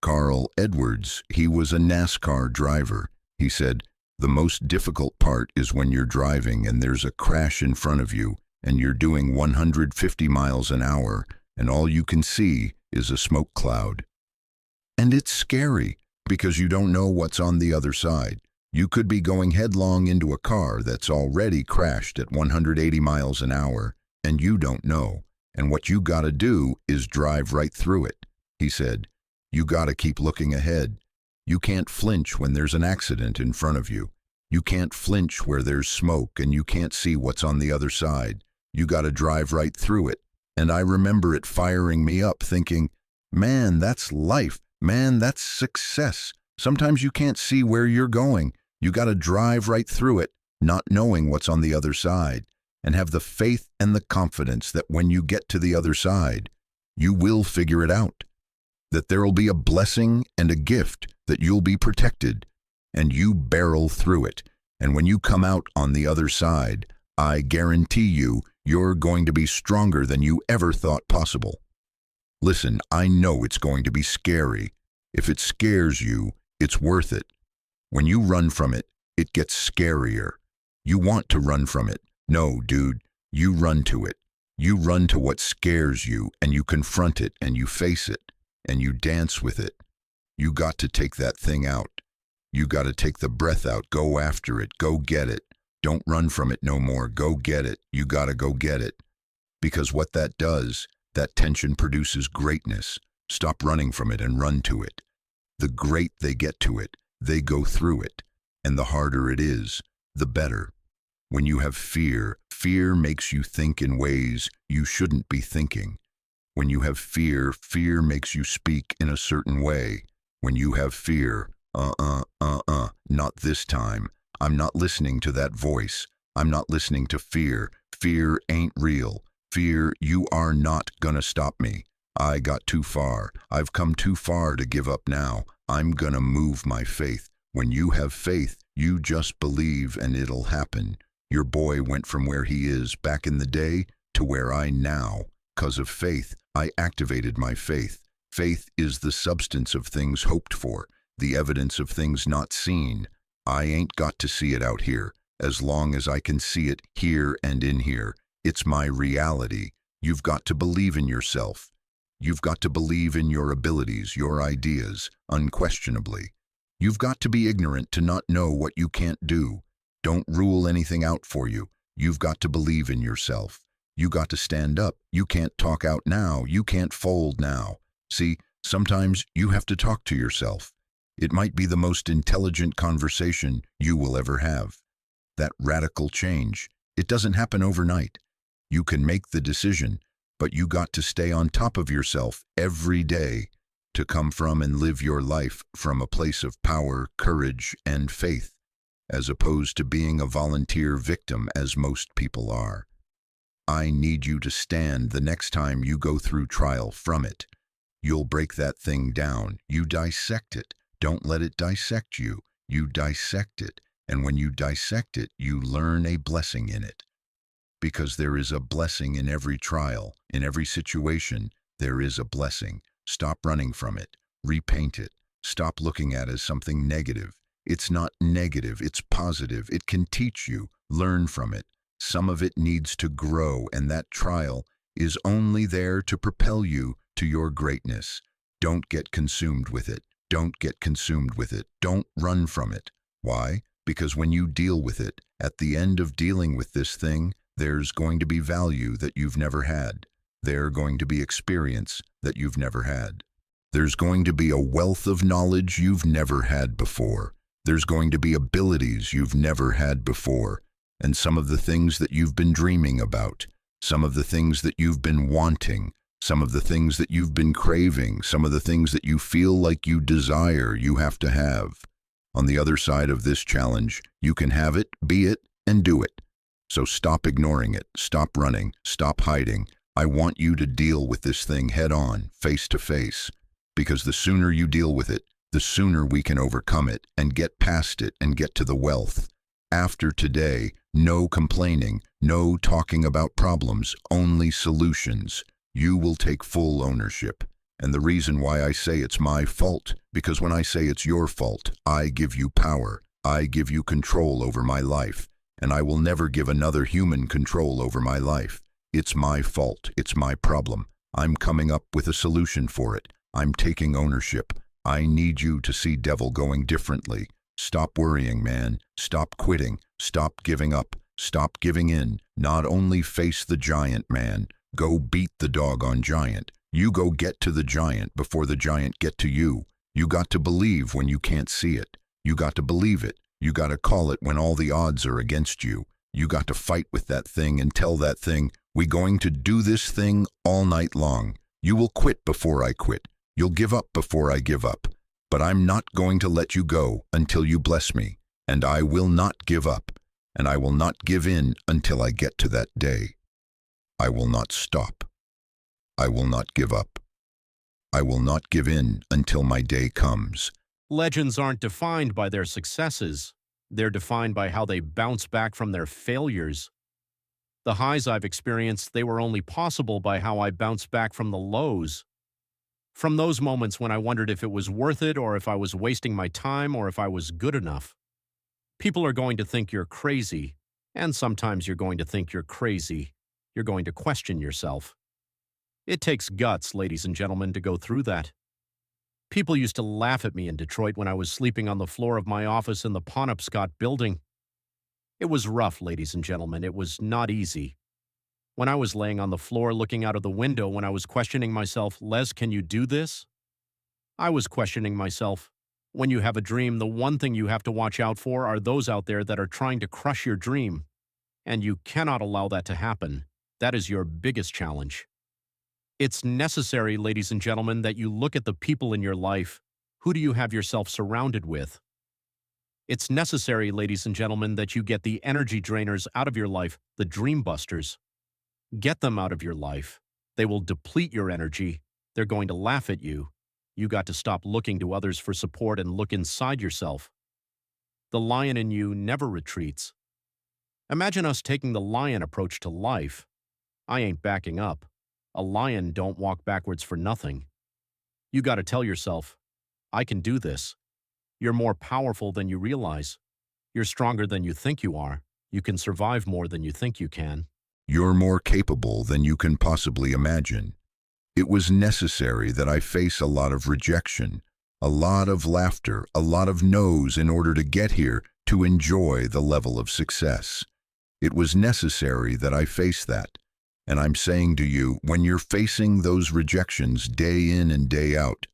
Carl Edwards. He was a NASCAR driver. He said, "The most difficult part is when you're driving and there's a crash in front of you and you're doing 150 miles an hour and all you can see is a smoke cloud. And it's scary because you don't know what's on the other side. You could be going headlong into a car that's already crashed at 180 miles an hour and you don't know. And what you gotta do is drive right through it." He said, "You gotta keep looking ahead. You can't flinch when there's an accident in front of you. You can't flinch where there's smoke and you can't see what's on the other side. You gotta drive right through it." And I remember it firing me up thinking, man, that's life. Man, that's success. Sometimes you can't see where you're going. You gotta drive right through it, not knowing what's on the other side, and have the faith and the confidence that when you get to the other side, you will figure it out. That there'll be a blessing and a gift, that you'll be protected, and you barrel through it. And when you come out on the other side, I guarantee you, you're going to be stronger than you ever thought possible. Listen, I know it's going to be scary. If it scares you, it's worth it. When you run from it, it gets scarier. You want to run from it. No, dude, you run to it. You run to what scares you, and you confront it, and you face it, and you dance with it. You got to take that thing out. You got to take the breath out. Go after it. Go get it. Don't run from it no more. Go get it. You got to go get it. Because what that does, that tension produces greatness. Stop running from it and run to it. The great they get to it, they go through it. And the harder it is, the better. When you have fear, fear makes you think in ways you shouldn't be thinking. When you have fear, fear makes you speak in a certain way. When you have fear, not this time. I'm not listening to that voice. I'm not listening to fear. Fear ain't real. Fear, you are not gonna stop me. I got too far. I've come too far to give up now. I'm gonna move my faith. When you have faith, you just believe and it'll happen. Your boy went from where he is back in the day to where I now. 'Cause of faith, I activated my faith. Faith is the substance of things hoped for, the evidence of things not seen. I ain't got to see it out here. As long as I can see it here and in here, it's my reality. You've got to believe in yourself. You've got to believe in your abilities, your ideas, unquestionably. You've got to be ignorant to not know what you can't do. Don't rule anything out for you. You've got to believe in yourself. You got to stand up. You can't talk out now. You can't fold now. See, sometimes you have to talk to yourself. It might be the most intelligent conversation you will ever have. That radical change, it doesn't happen overnight. You can make the decision, but you got to stay on top of yourself every day to come from and live your life from a place of power, courage, and faith, as opposed to being a volunteer victim as most people are. I need you to stand the next time you go through trial from it. You'll break that thing down. You dissect it. Don't let it dissect you. You dissect it. And when you dissect it, you learn a blessing in it. Because there is a blessing in every trial, in every situation, there is a blessing. Stop running from it. Repaint it. Stop looking at it as something negative. It's not negative, it's positive. It can teach you. Learn from it. Some of it needs to grow, and that trial is only there to propel you to your greatness. Don't get consumed with it. Don't get consumed with it. Don't run from it. Why? Because when you deal with it, at the end of dealing with this thing, there's going to be value that you've never had. There's going to be experience that you've never had. There's going to be a wealth of knowledge you've never had before. There's going to be abilities you've never had before. And some of the things that you've been dreaming about, some of the things that you've been wanting, some of the things that you've been craving, some of the things that you feel like you desire, you have to have. On the other side of this challenge, you can have it, be it, and do it. So stop ignoring it, stop running, stop hiding. I want you to deal with this thing head on, face to face, because the sooner you deal with it, the sooner we can overcome it and get past it and get to the wealth. After today, no complaining, no talking about problems, only solutions. You will take full ownership. And the reason why I say it's my fault, because when I say it's your fault, I give you power. I give you control over my life, and I will never give another human control over my life. It's my fault. It's my problem. I'm coming up with a solution for it. I'm taking ownership. I need you to see devil going differently. Stop worrying, man. Stop quitting. Stop giving up. Stop giving in. Not only face the giant, man. Go beat the doggone giant. You go get to the giant before the giant get to you. You got to believe when you can't see it. You got to believe it. You got to call it when all the odds are against you. You got to fight with that thing and tell that thing, we going to do this thing all night long. You will quit before I quit. You'll give up before I give up. But I'm not going to let you go until you bless me. And I will not give up. And I will not give in until I get to that day. I will not stop. I will not give up. I will not give in until my day comes. Legends aren't defined by their successes. They're defined by how they bounce back from their failures. The highs I've experienced, they were only possible by how I bounced back from the lows. From those moments when I wondered if it was worth it, or if I was wasting my time, or if I was good enough. People are going to think you're crazy, and sometimes you're going to think you're crazy. You're going to question yourself. It takes guts, ladies and gentlemen, to go through that. People used to laugh at me in Detroit when I was sleeping on the floor of my office in the Penobscot building. It was rough, ladies and gentlemen. It was not easy. When I was laying on the floor looking out of the window, when I was questioning myself, Les, can you do this? I was questioning myself. When you have a dream, the one thing you have to watch out for are those out there that are trying to crush your dream. And you cannot allow that to happen. That is your biggest challenge. It's necessary, ladies and gentlemen, that you look at the people in your life. Who do you have yourself surrounded with? It's necessary, ladies and gentlemen, that you get the energy drainers out of your life, the dream busters. Get them out of your life. They will deplete your energy. They're going to laugh at you. You got to stop looking to others for support and look inside yourself. The lion in you never retreats. Imagine us taking the lion approach to life. I ain't backing up. A lion don't walk backwards for nothing. You got to tell yourself, I can do this. You're more powerful than you realize. You're stronger than you think you are. You can survive more than you think you can. You're more capable than you can possibly imagine. It was necessary that I face a lot of rejection, a lot of laughter, a lot of no's in order to get here to enjoy the level of success. It was necessary that I face that. And I'm saying to you, when you're facing those rejections day in and day out,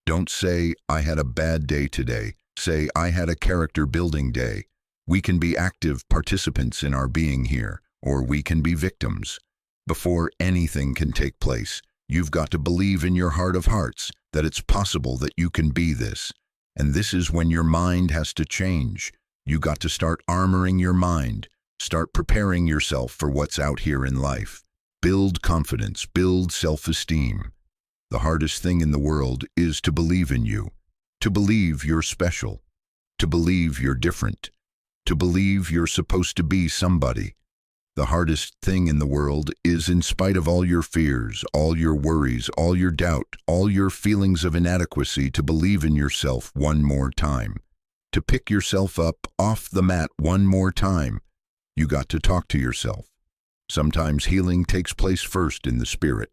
don't say, I had a bad day today. Say, I had a character building day. We can be active participants in our being here, or we can be victims. Before anything can take place, you've got to believe in your heart of hearts that it's possible that you can be this. And this is when your mind has to change. You got to start armoring your mind. Start preparing yourself for what's out here in life. Build confidence, build self-esteem. The hardest thing in the world is to believe in you, to believe you're special, to believe you're different, to believe you're supposed to be somebody. The hardest thing in the world is, in spite of all your fears, all your worries, all your doubt, all your feelings of inadequacy, to believe in yourself one more time, to pick yourself up off the mat one more time. You got to talk to yourself. Sometimes healing takes place first in the spirit.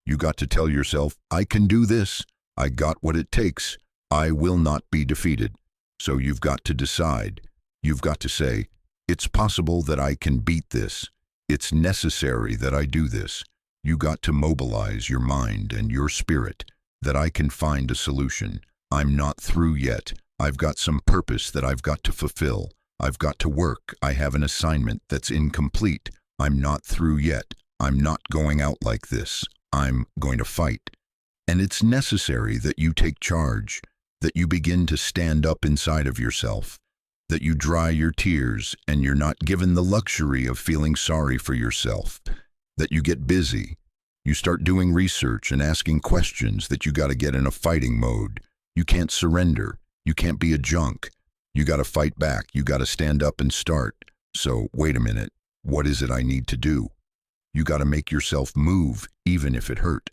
You got to tell yourself, I can do this. I got what it takes. I will not be defeated. So you've got to decide. You've got to say, it's possible that I can beat this. It's necessary that I do this. You got to mobilize your mind and your spirit, that I can find a solution. I'm not through yet. I've got some purpose that I've got to fulfill. I've got to work. I have an assignment that's incomplete. I'm not through yet. I'm not going out like this. I'm going to fight. And it's necessary that you take charge, that you begin to stand up inside of yourself, that you dry your tears and you're not given the luxury of feeling sorry for yourself, that you get busy. You start doing research and asking questions, that you got to get in a fighting mode. You can't surrender. You can't be a junk. You got to fight back. You got to stand up and start. So, wait a minute. What is it I need to do? You got to make yourself move, even if it hurt.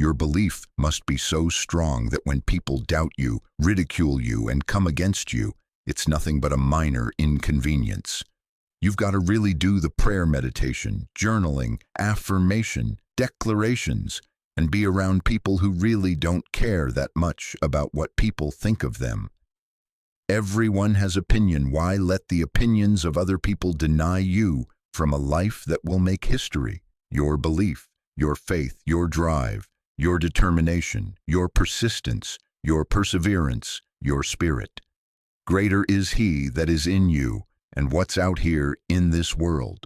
Your belief must be so strong that when people doubt you, ridicule you, and come against you, it's nothing but a minor inconvenience. You've got to really do the prayer meditation, journaling, affirmation, declarations, and be around people who really don't care that much about what people think of them. Everyone has opinion. Why let the opinions of other people deny you from a life that will make history? Your belief, your faith, your drive, your determination, your persistence, your perseverance, your spirit. Greater is He that is in you and what's out here in this world.